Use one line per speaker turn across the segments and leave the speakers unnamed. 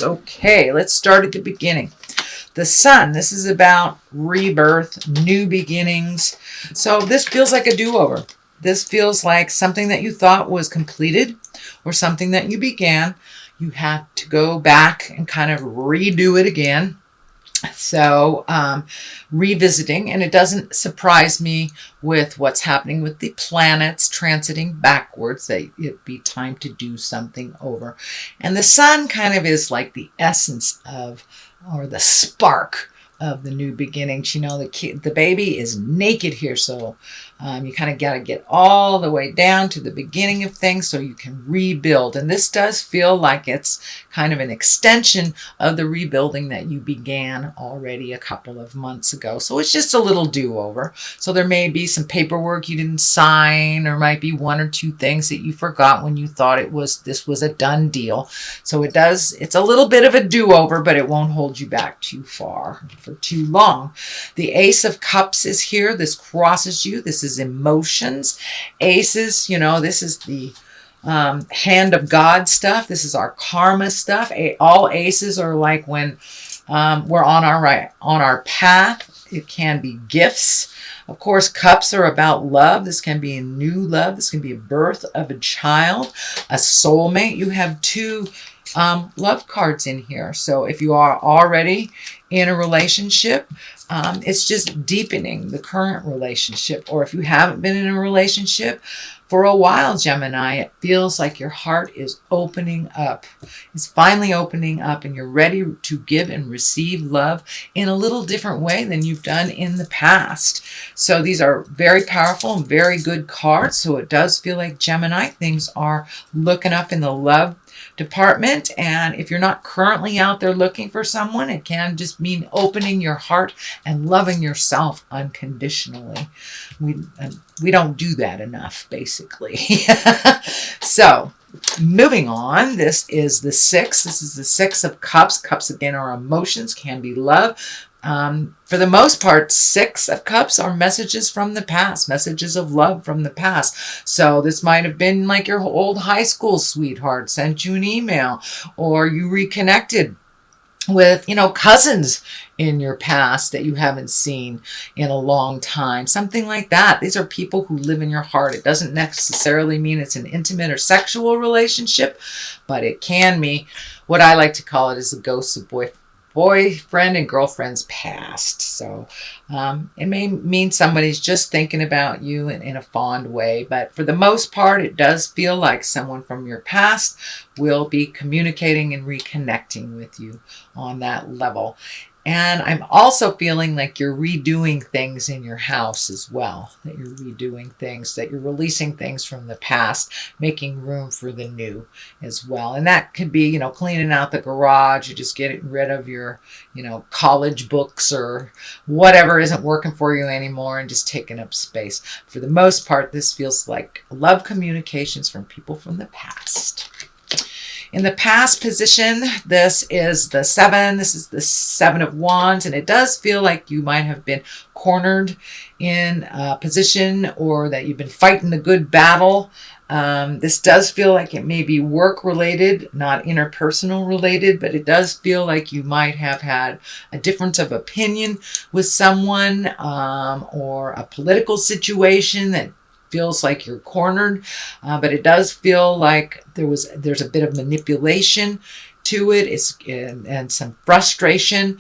Okay, let's start at the beginning. The sun, this is about rebirth, new beginnings. So this feels like a do-over. This feels like something that you thought was completed or something that you began. You have to go back and kind of redo it again. So revisiting, and it doesn't surprise me with what's happening with the planets transiting backwards that it'd be time to do something over. And the sun kind of is like the essence of, or the spark of the new beginnings. You know, the baby is naked here, so you kind of got to get all the way down to the beginning of things so you can rebuild. And this does feel like it's kind of an extension of the rebuilding that you began already a couple of months ago. So it's just a little do-over. So there may be some paperwork you didn't sign, or might be one or two things that you forgot when you thought this was a done deal. So it's a little bit of a do-over, but it won't hold you back too far for too long. The Ace of Cups is here. This crosses you. This is emotions. Aces, you know, this is the hand of God stuff. This is our karma stuff. All aces are like when we're on our path. It can be gifts. Of course, cups are about love. This can be a new love. This can be a birth of a child, a soulmate. You have two love cards in here. So if you are already in a relationship, it's just deepening the current relationship. Or if you haven't been in a relationship for a while, Gemini, it feels like your heart is opening up. It's finally opening up, and you're ready to give and receive love in a little different way than you've done in the past. So these are very powerful and very good cards. So it does feel like, Gemini, things are looking up in the love department. And if you're not currently out there looking for someone, it can just mean opening your heart and loving yourself unconditionally. We don't do that enough, basically. So moving on, this is the Six. This is the Six of Cups. Cups, again, are emotions, can be love. For the most part, Six of Cups are messages from the past, messages of love from the past. So this might have been like your old high school sweetheart sent you an email, or you reconnected with, cousins in your past that you haven't seen in a long time. Something like that. These are people who live in your heart. It doesn't necessarily mean it's an intimate or sexual relationship, but it can mean, what I like to call it, is the ghosts of boyfriend and girlfriend's past. So it may mean somebody's just thinking about you in a fond way, but for the most part, it does feel like someone from your past will be communicating and reconnecting with you on that level. And I'm also feeling like you're redoing things in your house as well, that you're redoing things, that you're releasing things from the past, making room for the new as well. And that could be, cleaning out the garage, you just getting rid of your, college books or whatever isn't working for you anymore and just taking up space. For the most part, this feels like love communications from people from the past. In the past position, this is the Seven. This is the Seven of Wands, and it does feel like you might have been cornered in a position, or that you've been fighting a good battle. This does feel like it may be work-related, not interpersonal related, but it does feel like you might have had a difference of opinion with someone, or a political situation that feels like you're cornered, but it does feel like there's a bit of manipulation to it. And some frustration.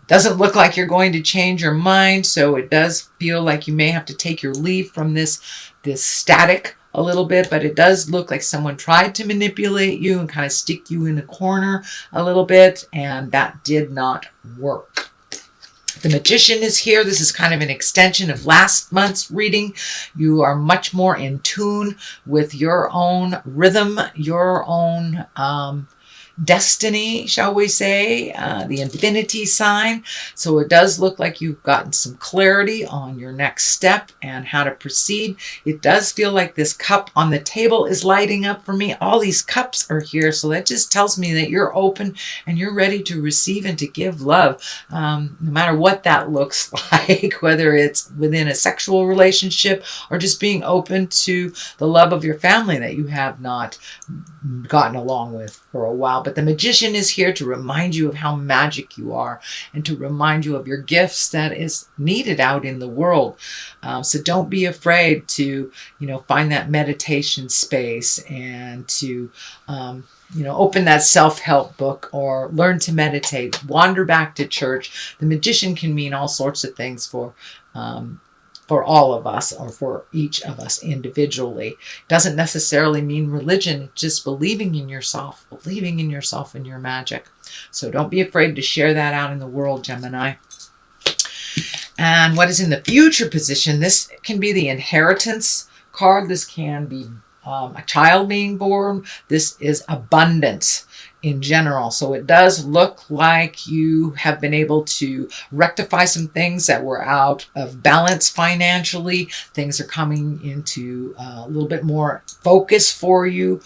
Doesn't look like you're going to change your mind, so it does feel like you may have to take your leave from this static a little bit, but it does look like someone tried to manipulate you and kind of stick you in a corner a little bit, and that did not work. The Magician is here. This is kind of an extension of last month's reading. You are much more in tune with your own rhythm, your own destiny, shall we say, the infinity sign. So it does look like you've gotten some clarity on your next step and how to proceed. It does feel like this cup on the table is lighting up for me. All these cups are here, so that just tells me that you're open and you're ready to receive and to give love, no matter what that looks like, whether it's within a sexual relationship or just being open to the love of your family that you have not gotten along with for a while. But the Magician is here to remind you of how magic you are and to remind you of your gifts that is needed out in the world. So don't be afraid to, find that meditation space and to, open that self-help book or learn to meditate, wander back to church. The Magician can mean all sorts of things for all of us or for each of us individually. Doesn't necessarily mean religion, it's just believing in yourself and your magic. So don't be afraid to share that out in the world, Gemini. And what is in the future position, this can be the inheritance card. This can be a child being born. This is abundance in general. So it does look like you have been able to rectify some things that were out of balance financially. Things are coming into a little bit more focus for you.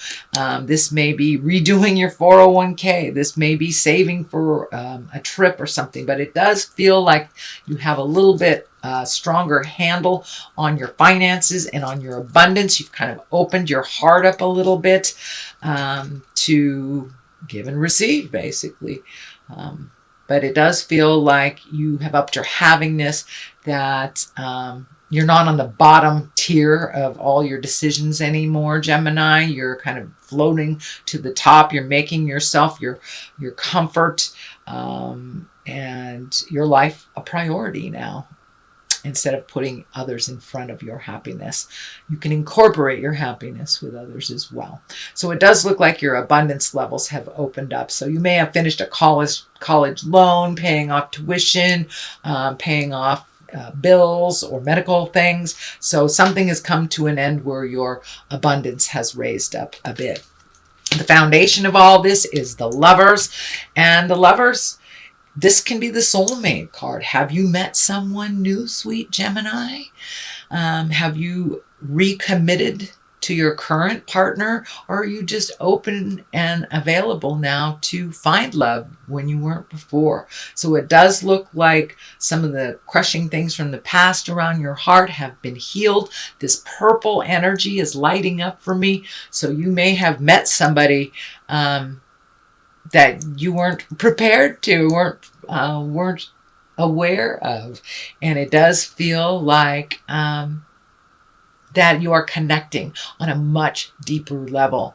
This may be redoing your 401k. This may be saving for a trip or something, but it does feel like you have a little bit stronger handle on your finances and on your abundance. You've kind of opened your heart up a little bit to give and receive, basically. But it does feel like you have upped your havingness, that you're not on the bottom tier of all your decisions anymore, Gemini. You're kind of floating to the top. You're making yourself, your comfort, and your life a priority now. Instead of putting others in front of your happiness, you can incorporate your happiness with others as well. So it does look like your abundance levels have opened up. So you may have finished a college loan, paying off tuition, paying off bills or medical things. So something has come to an end where your abundance has raised up a bit. The foundation of all this is the Lovers, and the Lovers, this can be the soulmate card. Have you met someone new, sweet Gemini? Have you recommitted to your current partner, or are you just open and available now to find love when you weren't before? So it does look like some of the crushing things from the past around your heart have been healed. This purple energy is lighting up for me. So you may have met somebody that you weren't prepared to, weren't aware of. And it does feel like that you are connecting on a much deeper level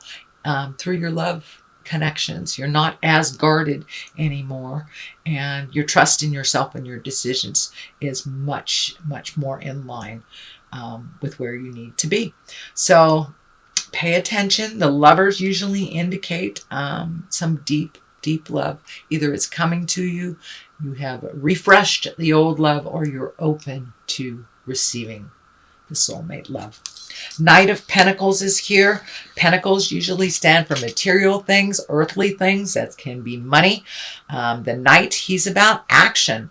through your love connections. You're not as guarded anymore, and your trust in yourself and your decisions is much, much more in line with where you need to be. So pay attention. The Lovers usually indicate some deep, deep love. Either it's coming to you, you have refreshed the old love, or you're open to receiving the soulmate love. Knight of Pentacles is here. Pentacles usually stand for material things, earthly things. That can be money. The Knight, he's about action.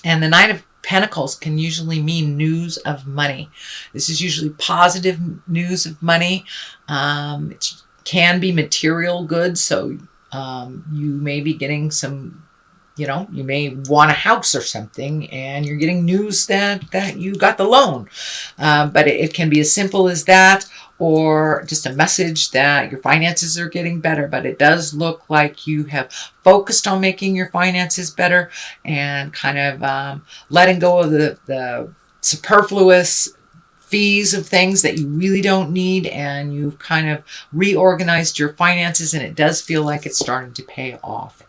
And the Knight of Pentacles can usually mean news of money. This is usually positive news of money. It can be material goods. So you may be getting some, you may want a house or something, and you're getting news that you got the loan. But it can be as simple as that, or just a message that your finances are getting better. But it does look like you have focused on making your finances better and kind of letting go of the superfluous fees of things that you really don't need, and you've kind of reorganized your finances, and it does feel like it's starting to pay off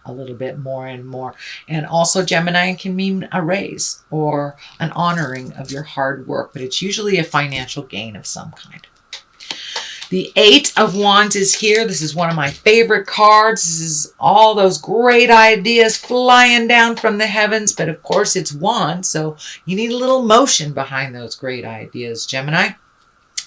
a little bit more and more. And also, Gemini can mean a raise or an honoring of your hard work, but it's usually a financial gain of some kind. The Eight of Wands is here. This is one of my favorite cards. This is all those great ideas flying down from the heavens, but of course it's wands, so you need a little motion behind those great ideas, Gemini.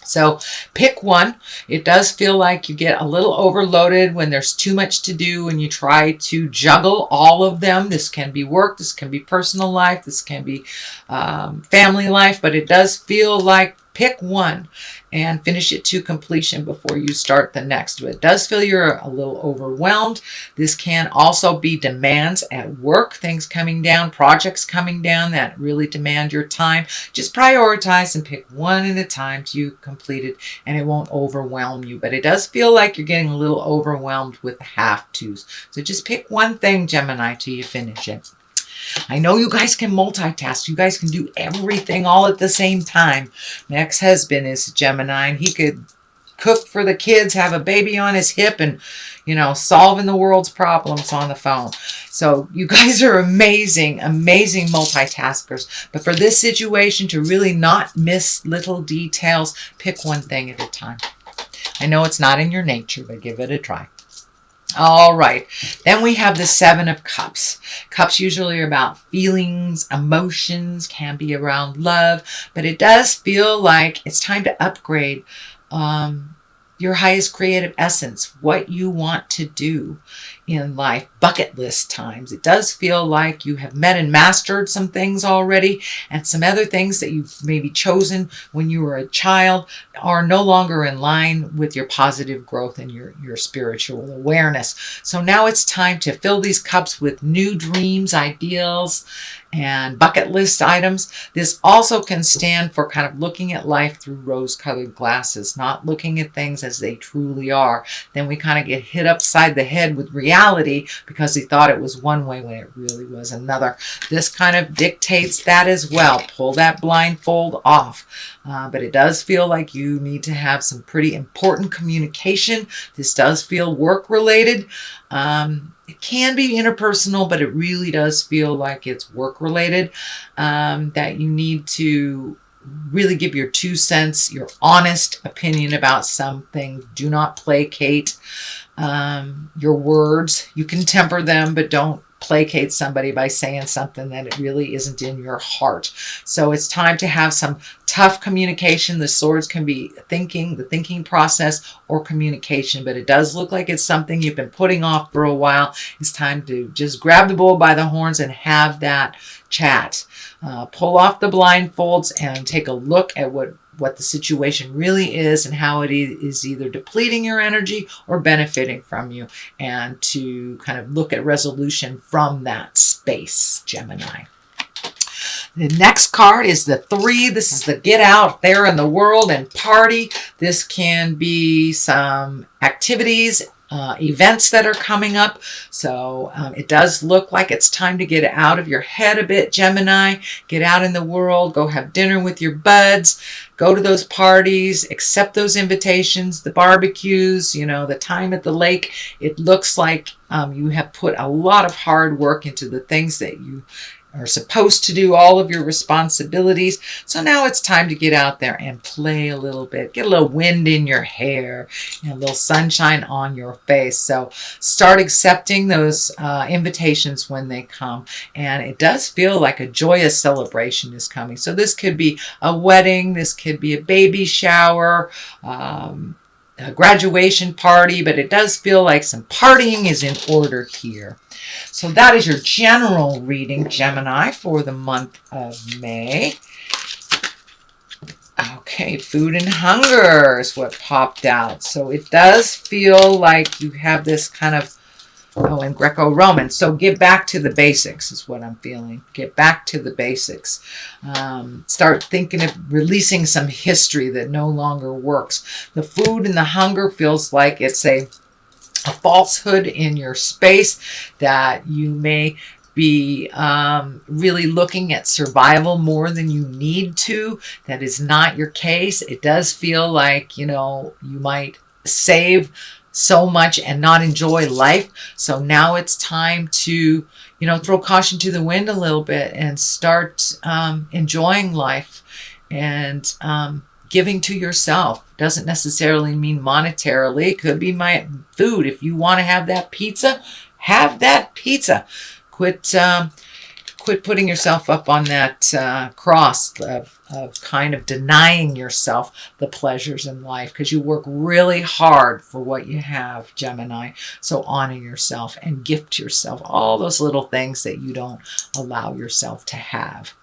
So pick one. It does feel like you get a little overloaded when there's too much to do and you try to juggle all of them. This can be work, this can be personal life, this can be family life, but it does feel like Pick one and finish it to completion before you start the next. But it does feel you're a little overwhelmed. This can also be demands at work, things coming down, projects coming down that really demand your time. Just prioritize and pick one at a time to complete it, and it won't overwhelm you. But it does feel like you're getting a little overwhelmed with have-tos. So just pick one thing, Gemini, till you finish it. I know you guys can multitask. You guys can do everything all at the same time. My ex-husband is a Gemini, and he could cook for the kids, have a baby on his hip, and, you know, solving the world's problems on the phone. So you guys are amazing, amazing multitaskers. But for this situation, to really not miss little details, pick one thing at a time. I know it's not in your nature, but give it a try. All right, then we have the Seven of Cups. Cups usually are about feelings, emotions, can be around love, but it does feel like it's time to upgrade your highest creative essence, what you want to do in life, bucket list times. It does feel like you have met and mastered some things already, and some other things that you've maybe chosen when you were a child are no longer in line with your positive growth and your spiritual awareness. So now it's time to fill these cups with new dreams, ideals, and bucket list items. This also can stand for kind of looking at life through rose-colored glasses, not looking at things as they truly are. Then we kind of get hit upside the head with reality because we thought it was one way when it really was another. This kind of dictates that as well. Pull that blindfold off. But it does feel like you need to have some pretty important communication. This does feel work-related. It can be interpersonal, but it really does feel like it's work-related, that you need to really give your 2 cents, your honest opinion about something. Do not placate your words. You can temper them, but don't placate somebody by saying something that it really isn't in your heart. So it's time to have some tough communication. The swords can be thinking, the thinking process, or communication, but it does look like it's something you've been putting off for a while. It's time to just grab the bull by the horns and have that chat. Pull off the blindfolds and take a look at what the situation really is and how it is either depleting your energy or benefiting from you, and to kind of look at resolution from that space, Gemini. The next card is the 3. This is the get out there in the world and party. This can be some activities, events that are coming up. So it does look like it's time to get out of your head a bit, Gemini. Get out in the world. Go have dinner with your buds. Go to those parties. Accept those invitations, the barbecues, you know, the time at the lake. It looks like you have put a lot of hard work into the things that you are supposed to do, all of your responsibilities. So now it's time to get out there and play a little bit. Get a little wind in your hair and a little sunshine on your face. So start accepting those invitations when they come. And it does feel like a joyous celebration is coming. So this could be a wedding. This could be a baby shower, a graduation party, but it does feel like some partying is in order here. So that is your general reading, Gemini, for the month of May. Okay, food and hunger is what popped out. So it does feel like you have this kind of, in Greco-Roman. So get back to the basics is what I'm feeling. Get back to the basics. Start thinking of releasing some history that no longer works. The food and the hunger feels like it's a falsehood in your space, that you may be really looking at survival more than you need to. That is not your case. It does feel like, you know, you might save so much and not enjoy life. So now it's time to, you know, throw caution to the wind a little bit and start enjoying life and giving to yourself. Doesn't necessarily mean monetarily. It could be my food. If you want to have that pizza, have that pizza. Quit putting yourself up on that cross of kind of denying yourself the pleasures in life, because you work really hard for what you have, Gemini. So honor yourself and gift yourself all those little things that you don't allow yourself to have.